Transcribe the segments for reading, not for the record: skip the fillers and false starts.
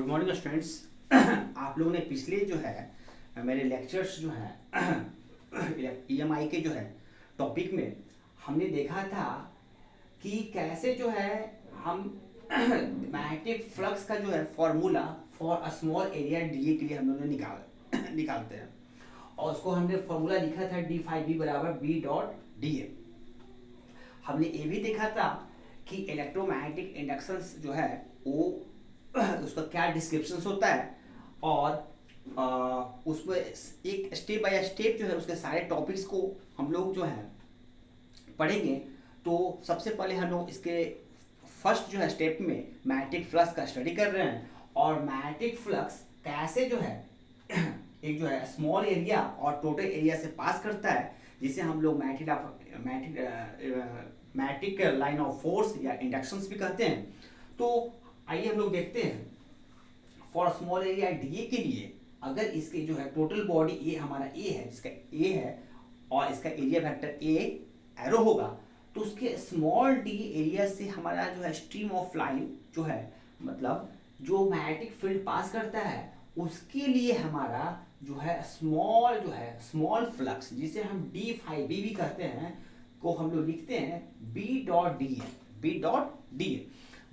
Good morning students. आप लोगों ने पिछले जो है मेरे लेक्चर्स जो है ईएमआई के जो है टॉपिक में हमने देखा था कि कैसे जो है हम मैग्नेटिक फ्लक्स का जो है formula for a small area DA के लिए हम लोगों ने निकालते हैं और उसको हमने फॉर्मूला लिखा था डी फाइव बी बराबर बी डॉट डी ए। हमने ये भी देखा था कि इलेक्ट्रोमैग्नेटिक इंडक्शंस जो है वो उसका क्या डिस्क्रिप्शन होता है और उसमें एक स्टेप बाय स्टेप जो है उसके सारे टॉपिक्स को हम लोग जो है पढ़ेंगे। तो सबसे पहले हम लोग इसके फर्स्ट जो है स्टेप में मैग्नेटिक फ्लक्स का स्टडी कर रहे हैं और मैग्नेटिक फ्लक्स कैसे जो है एक जो है स्मॉल एरिया और टोटल एरिया से पास करता है जिसे हम लोग मैग्नेटिक लाइन ऑफ फोर्स या इंडक्शंस भी कहते हैं। तो आइए हम लोग देखते हैं फॉर स्मॉल एरिया डीए के लिए अगर इसके जो है टोटल बॉडी ए हमारा ए है, इसका ए है और इसका एरिया वेक्टर ए एरो होगा तो उसके स्मॉल डी एरिया से हमारा जो है स्ट्रीम ऑफ लाइन जो है मतलब जो मैग्नेटिक फील्ड पास करता है उसके लिए हमारा जो है स्मॉल फ्लक्स जिसे हम डी फाइव बी भी कहते हैं को हम लोग लिखते हैं B dot D A. B dot D A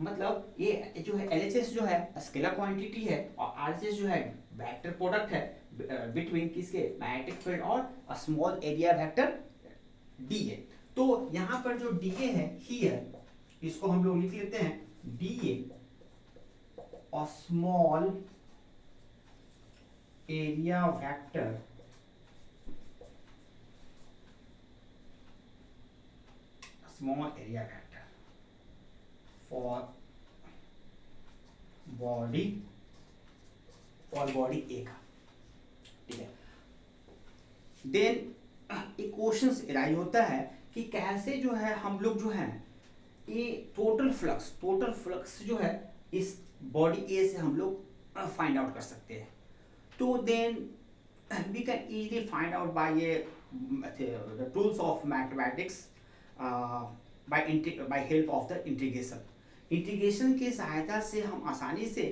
मतलब ये जो है एलएचएस जो है स्केलर क्वांटिटी है और आरएचएस जो है वेक्टर प्रोडक्ट है बिटवीन किसके मैग्नेटिक फील्ड और small area vector D A. तो यहाँ पर जो डी ए है हियर इसको हम लोग लिख लेते हैं डी ए और small area vector for body A का, ठीक है। देन एक क्वेश्चन राइज होता है कि कैसे जो है हम लोग जो है ये टोटल फ्लक्स जो है इस बॉडी ए से हम लोग फाइंड आउट कर सकते हैं। तो then we can easily find out by the tools of mathematics by help of the integration की सहायता से हम आसानी से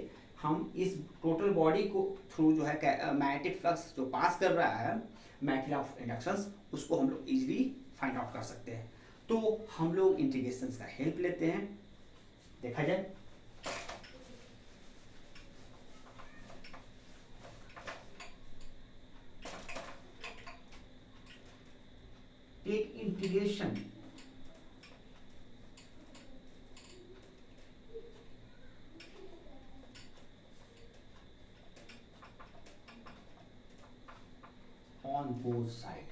हम इस टोटल बॉडी को थ्रू जो है मैग्नेटिक फ्लक्स जो पास कर रहा है मैग्नेटिक ऑफ इंडक्शंस उसको हम लोग इजीली फाइंड आउट कर सकते हैं। तो हम लोग इंटीग्रेशन का हेल्प लेते हैं, देखा जाए। Take integration on both side।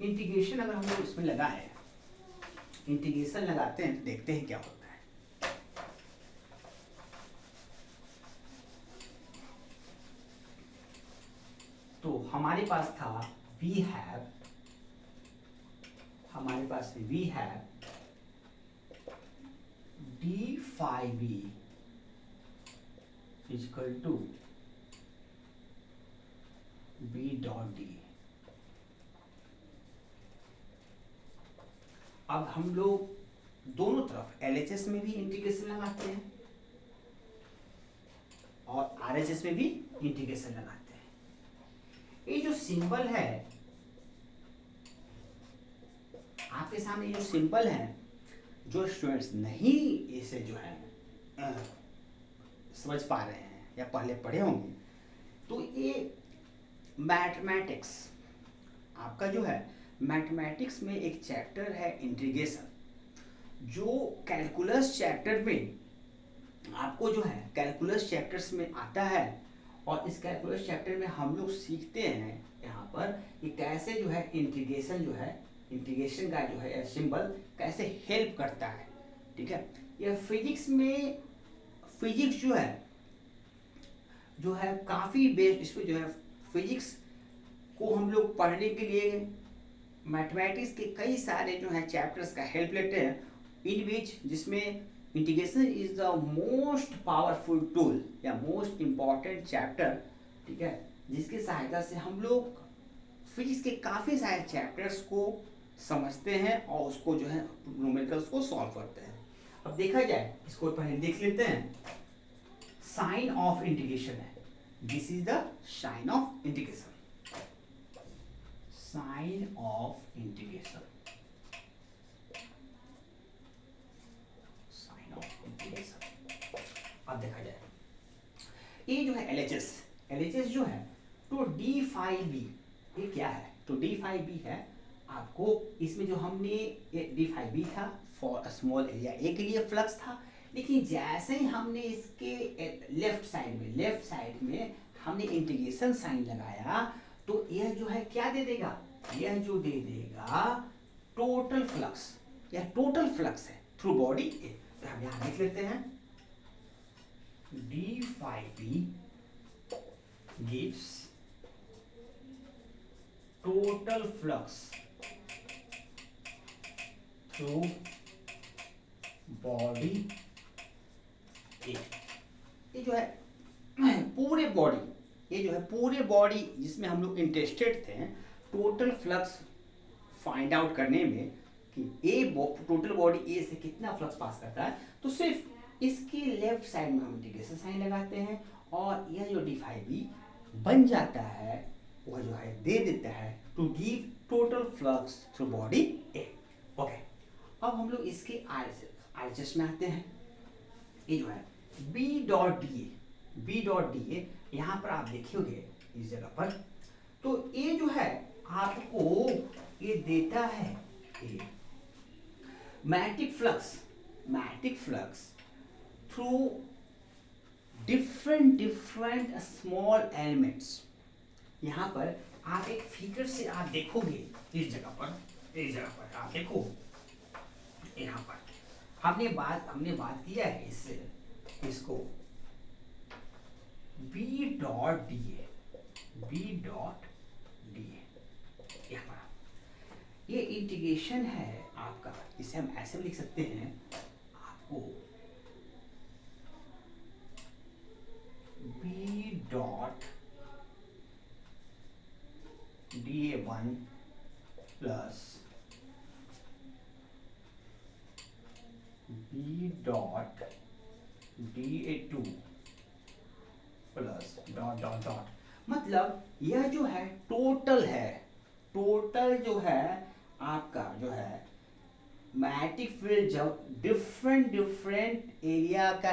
Integration अगर हम लोग इसमें लगाएं, इंटीग्रेशन लगाते हैं तो देखते हैं क्या होता है। तो हमारे पास था we have D phi B equal to B dot D. अब हम लोग दोनों तरफ एलएचएस में भी इंटीग्रेशन लगाते हैं और आरएचएस में भी इंटीग्रेशन लगाते हैं। ये जो सिंबल है आपके सामने, जो सिंबल है जो स्टूडेंट्स नहीं इसे जो है समझ पा रहे हैं या पहले पढ़े होंगे तो ये मैथमेटिक्स आपका जो है मैथमेटिक्स में एक चैप्टर है इंटीग्रेशन जो कैलकुलस चैप्टर में आपको जो है कैलकुलस चैप्टर्स में आता है। और इस कैलकुलस चैप्टर में हम लोग सीखते हैं यहाँ पर कि कैसे जो है इंटीग्रेशन का जो है सिंबल कैसे हेल्प करता है, ठीक है। यह फिजिक्स में जो है काफ़ी बेस्ड, इसमें जो है फिजिक्स को हम लोग पढ़ने के लिए मैथमेटिक्स के कई सारे जो है चैप्टर्स का हेल्प लेते हैं इन विच जिसमें integration is the most powerful tool या मोस्ट इम्पॉर्टेंट चैप्टर, ठीक है, जिसकी सहायता से हम लोग फिजिक्स के काफ़ी सारे चैप्टर्स को समझते हैं और उसको जो है न्यूमेरिकल्स को सॉल्व करते हैं। अब देखा जाए, इसको पहले देख लेते हैं। साइन ऑफ इंटीग्रेशन है, this is the sign of integration, sign of integration, sign of integration. अब देखा जाए, ये जो है एलएचएस, एलएचएस जो है तो डी फाइव बी, ये क्या है, तो डी फाइव बी है आपको, इसमें जो हमने डी फाइव बी था फॉर स्मॉल एरिया ए के लिए फ्लक्स था, लेकिन जैसे ही हमने इसके लेफ्ट साइड में हमने इंटीग्रेशन साइन लगाया, तो यह जो है क्या दे देगा, यह जो दे देगा टोटल फ्लक्स, यह टोटल फ्लक्स है थ्रू बॉडी ए। तो हम यहाँ लिख लेते हैं D phi B gives total flux through body A। ये जो है पूरे बॉडी, ये जो है पूरे बॉडी जिसमें हम लोग इंटरेस्टेड थे टोटल फ्लक्स फाइंड आउट करने में कि ए टोटल बॉडी ए से कितना फ्लक्स पास करता है, तो सिर्फ इसके लेफ्ट साइड में हम इंटीग्रेशन साइन लगाते हैं और यह जो डी फाइव बी बन जाता है, वह जो है दे देता है to give total flux through body A. Okay, अब हम लोग इसके आरएचएस में आते हैं। ये जो है B dot D A, B dot D A यहाँ पर आप देखोगे इस जगह पर, तो ये जो है आपको ये देता है a magnetic flux through different small elements. यहाँ पर आप एक फिगर से आप देखोगे, इस जगह पर आप देखो, यहाँ पर हमने बात किया है इसको बी डॉट डी ए, यहाँ पर ये इंटीग्रेशन है आपका, इसे हम ऐसे लिख सकते हैं आपको B dot DA1 plus B dot DA2 plus dot dot dot, मतलब यह जो है टोटल जो है आपका जो है मैग्नेटिक फील्ड जब डिफरेंट एरिया का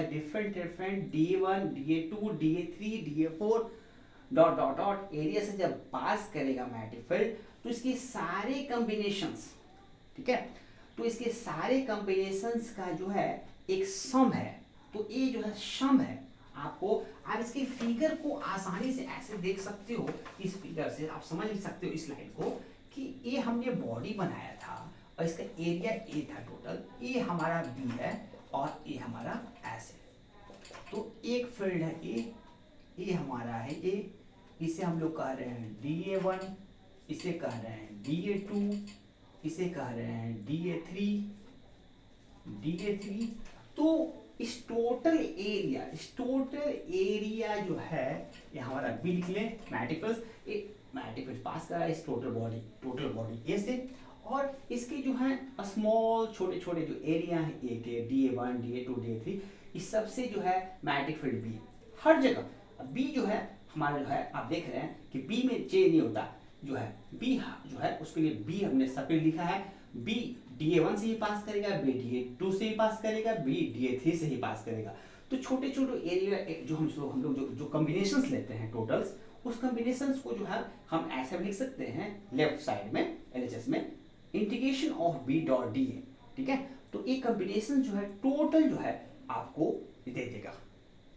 different D1 DA2 DA3 DA4 dot dot dot area से जब पास करेगा मैग्नेटिक फील्ड, तो इसके सारे कॉम्बिनेशंस, ठीक है, तो इसके सारे कॉम्बिनेशंस का जो है एक सम है, तो ये जो है सम है आपको। आप इसके फिगर को आसानी से ऐसे देख सकते हो, इस फिगर से आप समझ सकते हो इस लाइन को कि ये हमने बॉडी बनाया था और इसका एरिया ए था टोटल, ये हमारा बी है और ये हमारा एस है, तो एक फील्ड है ए हमारा है ए, इसे हम लोग कह रहे हैं DA1, इसे कह रहे हैं DA2, इसे कह रहे हैं DA3। तो इस टोटल एरिया जो है ये हमारा बी लिख लें, मैग्नेटिक फील्ड पास कर रहा है इस टोटल बॉडी ए से, और इसके जो है स्मॉल छोटे जो एरिया है ए के DA1 DA2 DA3, इस सब से जो है मैग्नेटिक फील्ड बी हर जगह। बी जो है हमारा जो है आप देख रहे हैं कि बी में चेंज नहीं होता, जो है बी जो है उसके लिए बी हमने सेपरेट लिखा है, बी DA1 से ही पास करेगा, बी DA2 से ही पास करेगा, बी DA3 से ही पास करेगा। तो छोटे एरिया जो हम लोग जो कॉम्बिनेशंस लेते हैं टोटल्स, उस कॉम्बिनेशंस को जो है हम ऐसे लिख सकते हैं लेफ्ट साइड में एलएचएस में integration of B dot D A, ठीक है। तो ये कॉम्बिनेशन जो है टोटल जो है आपको दे देगा,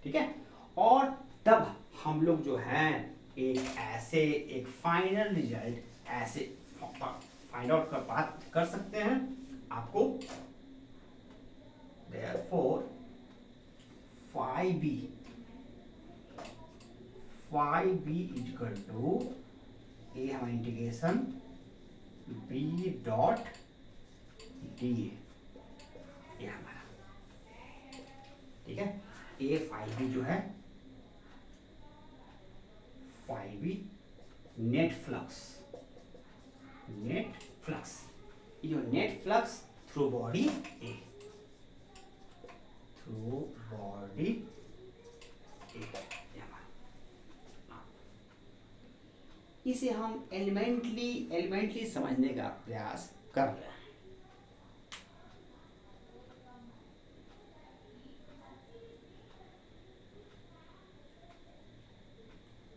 ठीक है। और तब हम लोग जो हैं एक फाइनल रिजल्ट ऐसे फाइंड आउट कर सकते हैं आपको। therefore phi b equal to A हमारा integration b dot D A हमारा, ठीक है। ए फाई बी जो है phi B net flux net flux, ये net flux through body A, through body A, इसे हम एलिमेंटली समझने का प्रयास कर रहे हैं।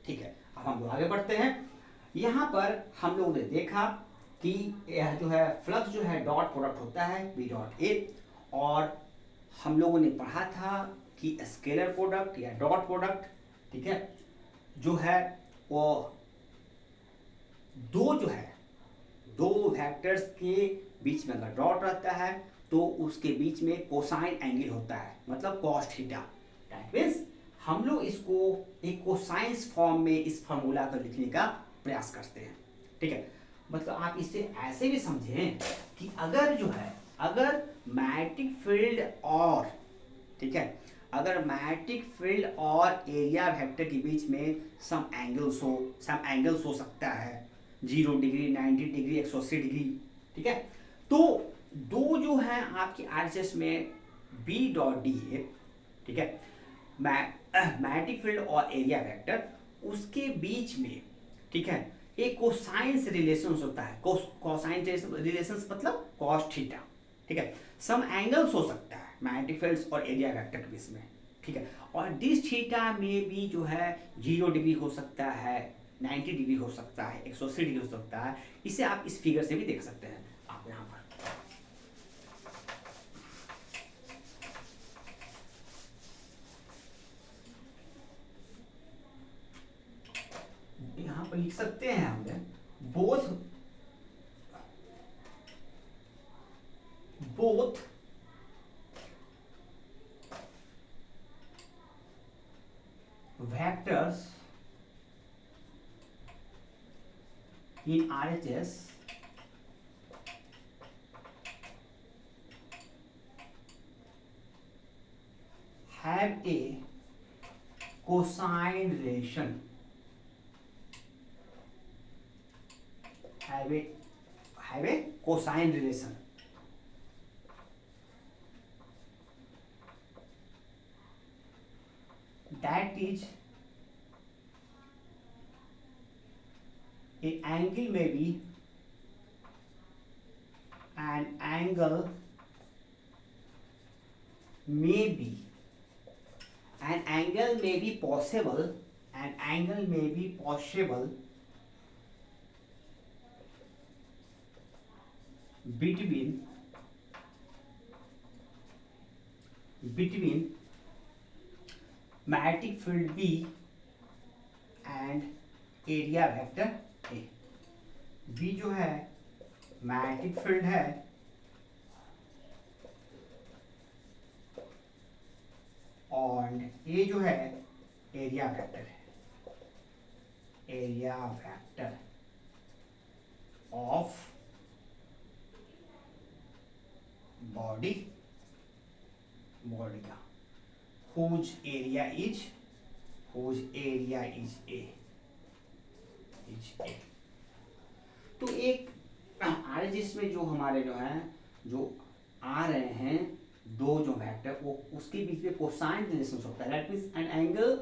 ठीक है, अब हम आगे बढ़ते हैं। यहां पर हम लोगों ने देखा कि यह जो है फ्लक्स जो है डॉट प्रोडक्ट होता है बी डॉट ए, और हम लोगों ने पढ़ा था कि स्केलर प्रोडक्ट या डॉट प्रोडक्ट, ठीक है, जो है वो दो वेक्टर्स के बीच में अगर डॉट रहता है तो उसके बीच में कोसाइन एंगल होता है, मतलब कॉस थीटा। दैट मींस हम लोग इसको एक कोसाइंस फॉर्म में इस फॉर्मूला को लिखने का प्रयास करते हैं। ठीक है, मतलब आप इसे ऐसे भी समझें कि अगर मैग्नेटिक फील्ड और, ठीक है, अगर मैग्नेटिक फील्ड और एरिया वेक्टर के बीच में सम एंगल्स हो सकता है, 0 डिग्री, 90 डिग्री, 180 डिग्री, ठीक है, तो दो जो है आपके आरएचएस में बी डॉट डी है, ठीक है, मैग्नेटिक फील्ड और एरिया वेक्टर, उसके बीच में, ठीक है, एक कोसाइंस रिलेशन होता है। कोसाइन रिलेशन मतलब कॉस थीटा, ठीक है, सम एंगल्स हो सकता है मैग्नेटिक फील्ड्स और एरिया वेक्टर के बीच में, ठीक है, और दिस थीटा में भी जो है 0 डिग्री हो सकता है, 90 डिग्री हो सकता है, 180 डिग्री हो सकता है। इसे आप इस फिगर से भी देख सकते हैं। आप यहाँ पर लिख सकते हैं हमने both vectors in RHS have a cosine relation, have a cosine relation, that is an angle may be possible, an angle may be possible between magnetic field B and area vector A। B जो है magnetic field है और A जो है area vector है, area vector of body का whose area is A। तो एक आरएचएस में जो हमारे जो है जो आ रहे हैं दो जो वेक्टर, वो उसके बीच में कोसाइन रिलेशन होता है, that means an angle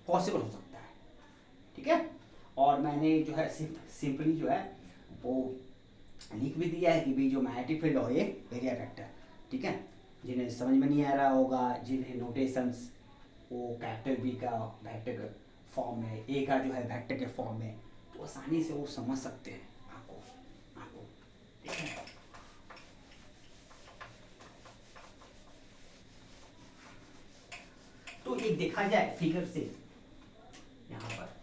possible हो सकता है। ठीक है, और मैंने जो है सिंपली जो है वो लिख भी दिया है कि भी जो मैग्नेटिक फील्ड और ये एरिया वेक्टर, ठीक है, जिन्हें समझ में नहीं आ रहा होगा, जिन्हें नोटेशंस वो कैपिटल बी का वेक्टर के फॉर्म में, ए का जो है वेक्टर के फॉर्म में, तो आसानी से वो समझ सकते हैं आपको, ठीक है। तो एक देखा जाए फिगर से यहाँ पर,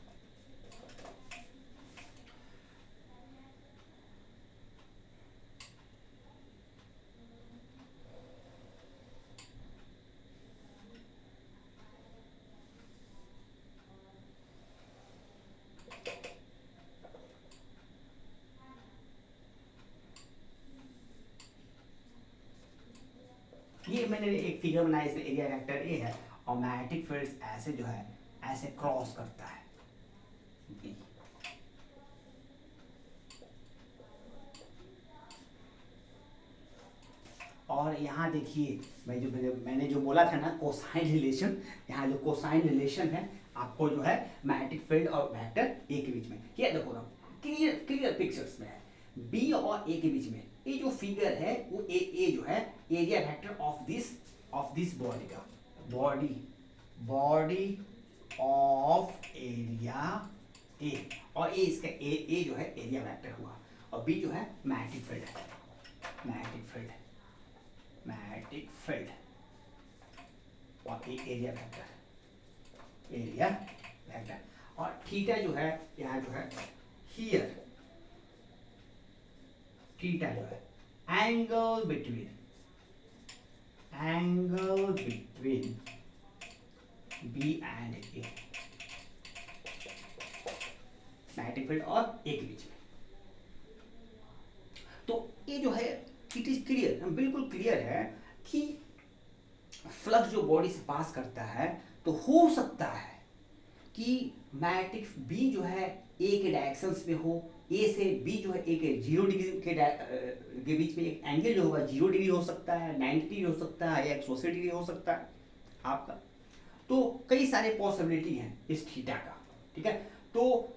ये मैंने एक फिगर बनाया, इसमें एरिया वेक्टर ए है और मैग्नेटिक फील्ड ऐसे जो है ऐसे क्रॉस करता है, यहाँ देखिए, मैंने जो बोला था ना कोसाइन रिलेशन, यहाँ जो कोसाइन रिलेशन है आपको जो है मैग्नेटिक फील्ड और वेक्टर ए के बीच में, ये देखो ना क्लियर क्लियर पिक्चर्स में है, बी और ए के बीच में ये जो फिगर है वो ए जो है area vector of this body का, बॉडी ऑफ एरिया ए, और ए इसका ए जो है एरिया वेक्टर हुआ, और बी जो है मैग्नेटिक फील्ड है, मैग्नेटिक फील्ड और ए एरिया वेक्टर, और थीटा जो है यहाँ जो है हियर, थीटा जो है angle between B and A, magnetic field और ए के बीच में। तो ये जो है इट इज क्लियर, बिल्कुल क्लियर है कि फ्लक्स जो बॉडी से पास करता है तो हो सकता है कि मैग्नेटिक बी जो है ए के डायरेक्शंस में हो, ए से बी जो है ए के 0 डिग्री के बीच में एक एंगल जो होगा 0 डिग्री हो सकता है, 90 डिग्री हो सकता है, या 180 डिग्री हो सकता है आपका। तो कई सारे पॉसिबिलिटी हैं इस थीटा का, ठीक है। तो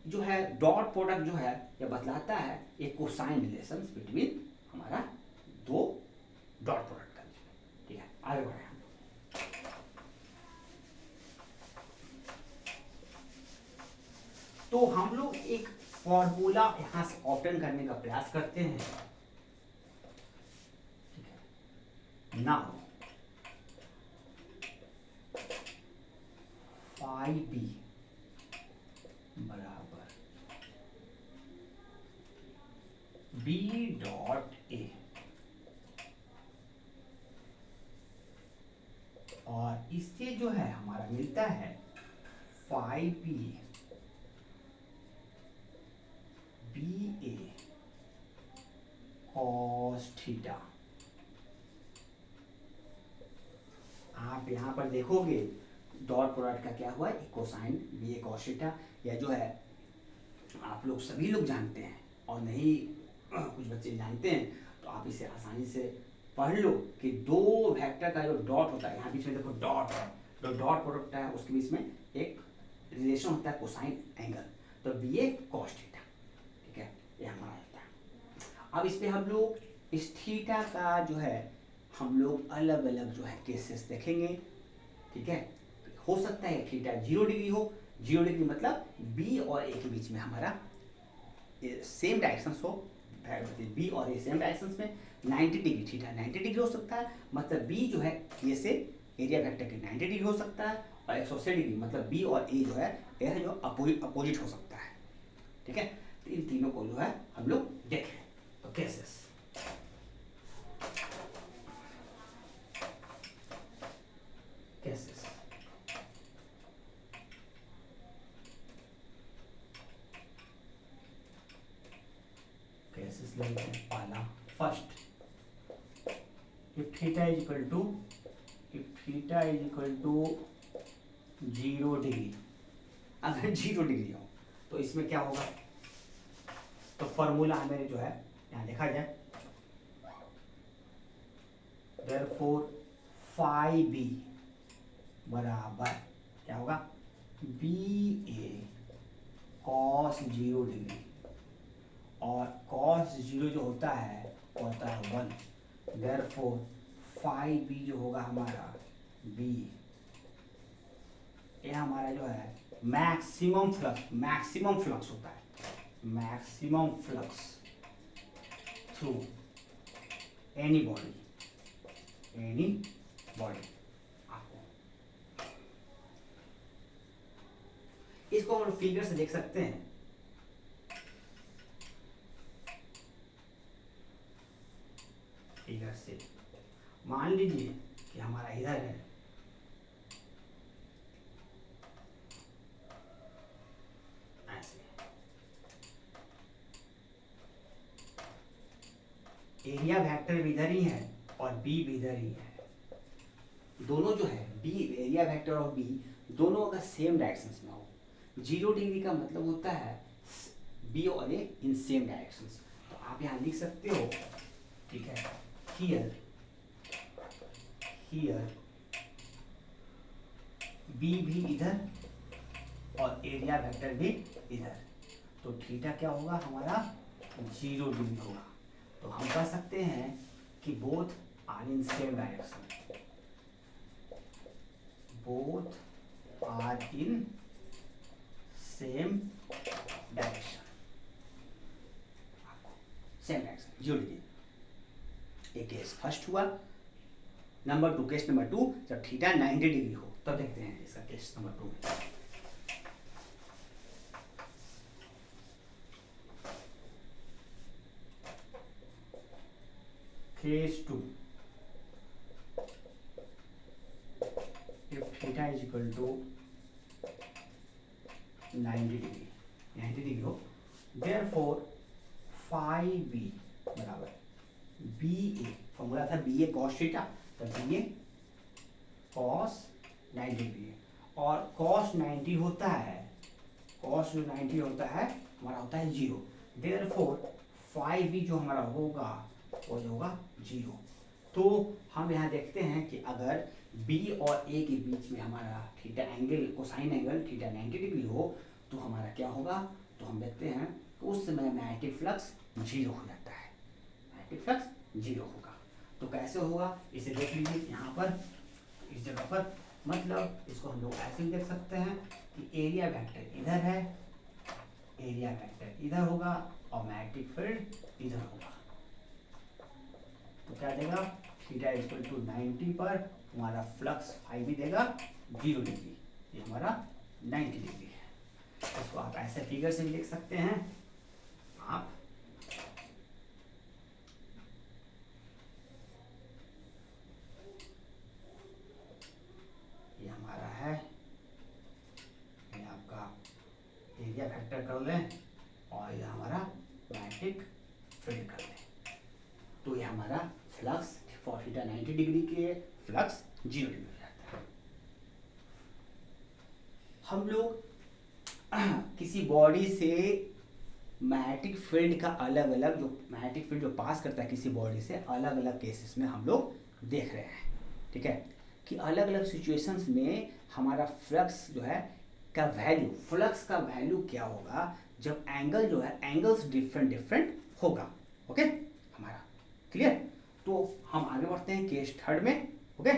जो है डॉट प्रोडक्ट जो है ये बतलाता है एक कोसाइन रिलेशन बिटवीन हमारा दो डॉट प्रोडक्ट का, ठीक है। आगे बढ़े हम, तो हम लोग एक फॉर्मूला यहां से ऑप्टेन करने का प्रयास करते हैं, ठीक है। नाउ फाई बी बराबर बी डॉट ए, और इससे जो है हमारा मिलता है फाई बी बी ए कॉस थीटा। आप यहाँ पर देखोगे डॉट प्रोडक्ट का क्या हुआ, कोसाइन बी ए कॉस थीटा, या जो है आप लोग सभी लोग जानते हैं, और नहीं कुछ बच्चे जानते हैं तो आप इसे आसानी से पढ़ लो कि दो वेक्टर का जो डॉट होता है, यहाँ बीच में देखो डॉट है, जो डॉट प्रोडक्ट है उसके बीच में एक रिलेशन होता है कोसाइन एंगल, तो बी ए कॉस थीटा, ठीक है, ये हमारा होता है। अब इस पे हम लोग इस थीटा का जो है हम लोग अलग अलग जो है केसेस देखेंगे, ठीक है। हो सकता है थीटा 0 डिग्री हो, 0 डिग्री मतलब बी और ए के बीच में हमारा सेम डायरेक्शन हो, बी और ए सेम डायरेक्शन में 90 डिग्री, थीटा 90 डिग्री हो सकता है, मतलब बी जो है ए से एरिया वेक्टर के 90 डिग्री हो सकता है, और 180 डिग्री मतलब बी और ए जो है यह जो अपोजिट हो सकता है, ठीक है। तो इन तीनों को जो है हम लोग देखें, तो केसेस केसेस लेते हैं। पहला first, if theta is equal to 0 degree, अगर 0 डिग्री हो तो इसमें क्या होगा, तो फॉर्मूला हमें जो है यहाँ देखा जाए, therefore फाई बी बराबर क्या होगा, बी ए कॉस 0 डिग्री, और कॉस 0 जो होता है वो होता है 1, therefore फाई बी जो होगा हमारा बी, ये हमारा जो है मैक्सिमम फ्लक्स होता है, maximum flux through any body, आपको इसको हम फिगर से देख सकते हैं, फिगर से मान लीजिए कि हमारा इधर है, ऐसे एरिया वेक्टर भी इधर ही है और बी भी इधर ही है, दोनों जो है बी एरिया वेक्टर और बी दोनों अगर सेम डायरेक्शंस में हो, 0 डिग्री का मतलब होता है बी और ए इन सेम डायरेक्शंस, तो आप यहाँ लिख सकते हो, ठीक है, हियर हियर, बी भी इधर और एरिया वेक्टर भी इधर, तो थीटा क्या होगा हमारा 0 डिग्री होगा। तो हम कह सकते हैं कि both are in same direction, both are in same direction, same direction 0 degree. एक केस फर्स्ट हुआ। नंबर 2, केस नंबर 2, जब थीटा 90 डिग्री हो तब देखते हैं इसका केस नंबर 2 में। Case 2, if theta is equal to 90 degree, 90 degree हो, therefore phi b बराबर बी ए, फॉर्मूला था बी ए कॉस थीटा, तो बी ए कॉस 90 डिग्री है, और कॉस 90 होता है, कॉस जो 90 होता है हमारा होता है 0, therefore phi b जो हमारा होगा वो होगा 0। तो हम यहाँ देखते हैं कि अगर B और A के बीच में हमारा theta angle, cosine angle theta 90 degree हो तो हमारा क्या होगा, तो हम देखते हैं कि उस समय मैग्नेटिक फ्लक्स 0 हो जाता है, मैग्नेटिक फ्लक्स 0 होगा। तो कैसे होगा इसे देख लीजिए यहाँ पर, इस जगह पर, मतलब इसको हम लोग ऐसे भी देख सकते हैं कि एरिया वेक्टर इधर है, एरिया वेक्टर इधर होगा और मैग्नेटिक फील्ड इधर होगा। तो क्या देगा, थीटा इक्वल टू 90 पर हमारा फ्लक्स फाई भी देगा 0 डिग्री, ये हमारा 90 डिग्री है। इसको आप ऐसे फिगर से भी लिख सकते हैं आप, ये हमारा है, ये आपका एरिया फैक्टर कर लें और ये हमारा मैग्नेटिक फील्ड कर लें, तो ये हमारा फ्लक्स फॉर थीटा 90 डिग्री के फ्लक्स 0 डिग्री हो जाता है। हम लोग किसी बॉडी से मैग्नेटिक फील्ड का अलग अलग, जो मैग्नेटिक फील्ड जो पास करता है किसी बॉडी से, अलग अलग केसेस में हम लोग देख रहे हैं, ठीक है, कि अलग अलग सिचुएशंस में हमारा फ्लक्स जो है का वैल्यू, फ्लक्स का वैल्यू क्या होगा जब एंगल जो है, एंगल्स डिफरेंट डिफरेंट होगा। ओके, हमारा क्लियर। तो हम आगे बढ़ते हैं केस थर्ड में। ओके।